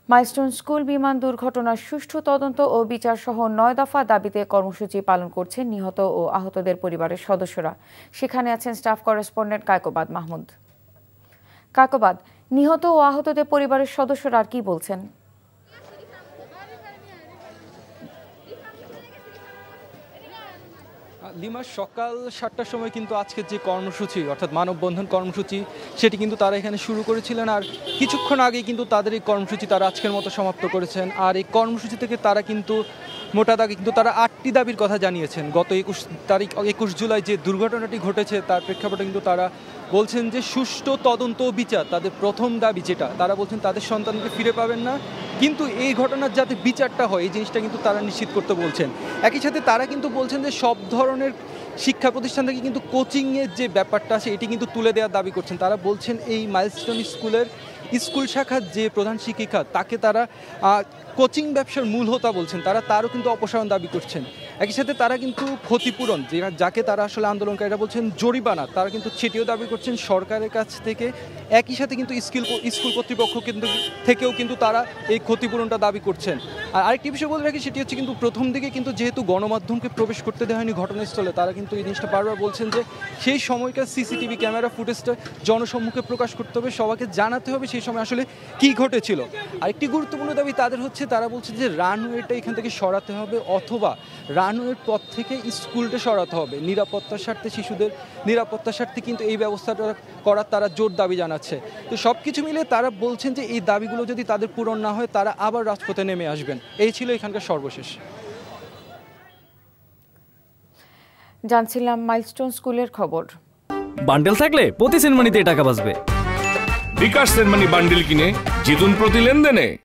Milestone school বিমান দুর্ঘটনার সুষ্ঠু তদন্ত ও বিচার সহ 9 দফা দাবিতে কর্মসূচি পালন করছেন নিহত ও আহতদের পরিবারের সদস্যরা। সেখানে আছেন স্টাফ করেসপন্ডেন্ট কায়কোবাদ মাহমুদ। কায়কোবাদ, নিহত ও আহতদের পরিবারের সদস্যরা আর কি বলছেন? লিমা, সকাল 7টার সময় কিন্তু আজকে যে কর্মসূচি অর্থাৎ মানববন্ধন কর্মসূচি সেটি কিন্তু তারা এখানে শুরু করেছিলেন, আর কিছুক্ষণ আগে কিন্তু তাদের এই কর্মসূচি তারা আজকের মতো সমাপ্ত করেছেন। আর এই কর্মসূচি থেকে তারা কিন্তু মোটা দাগে কিন্তু তারা 8টি দাবির কথা জানিয়েছেন। গত 21 জুলাই যে দুর্ঘটনাটি ঘটেছে তার প্রেক্ষাপটে কিন্তু তারা বলছেন যে সুষ্ঠু তদন্ত বিচার তাদের প্রথম দাবি, যেটা তারা বলছেন তাদের সন্তানকে ফিরে পাবেন না, কিন্তু এই ঘটনার যাতে বিচারটা হয় এই জিনিসটা কিন্তু তারা নিশ্চিত করতে বলছেন। একই সাথে তারা কিন্তু বলছেন যে সব ধরনের শিক্ষা প্রতিষ্ঠান থেকে কিন্তু কোচিংয়ের যে ব্যাপারটা আছে এটি কিন্তু তুলে দেওয়ার দাবি করছেন। তারা বলছেন এই মাইলস্টোন স্কুলের স্কুল শাখার যে প্রধান শিক্ষিকা তাকে তারা কোচিং ব্যবসার মূল হোতা বলছেন, তারও কিন্তু অপসারণ দাবি করছেন। একই সাথে তারা কিন্তু ক্ষতিপূরণ যাকে তারা আসলে আন্দোলনকারীরা বলছেন জরিমানা, তারা কিন্তু সেটিও দাবি করছেন সরকারের কাছ থেকে। একই সাথে কিন্তু স্কুল কর্তৃপক্ষ থেকেও কিন্তু তারা এই ক্ষতিপূরণটা দাবি করছেন। আর আরেকটি বিষয় বলে রাখি, সেটি হচ্ছে কিন্তু প্রথম দিকে কিন্তু যেহেতু গণমাধ্যমকে প্রবেশ করতে দেওয়া হয়নি ঘটনাস্থলে, তারা কিন্তু এই জিনিসটা বারবার বলছেন যে সেই সময়কার সিসিটিভি ক্যামেরা ফুটেজটা জনসম্মুখে প্রকাশ করতে হবে, সবাইকে জানাতে হবে সেই সময় আসলে কি ঘটেছিল। আরেকটি গুরুত্বপূর্ণ দাবি তাদের হচ্ছে, তারা বলছে যে রানওয়েটা এখান থেকে সরাতে হবে অথবা রানওয়ের পথ থেকে স্কুলটা সরাতে হবে। নিরাপত্তার স্বার্থে, শিশুদের নিরাপত্তার স্বার্থে কিন্তু এই ব্যবস্থাটা করার তারা জোর দাবি জানাচ্ছে। তো সব কিছু মিলে তারা বলছেন যে এই দাবিগুলো যদি তাদের পূরণ না হয় তারা আবার রাজপথে নেমে আসবেন। এই ছিল এখানকার সর্বশেষ। জানছিলাম মাইলস্টোন স্কুলের খবর। বান্ডেল থাকলে প্রতি সেনমানিতে টাকা বাঁচবে। বিকাশ সেনমানি বান্ডেল কিনে জিতুন প্রতি লেনদেনে।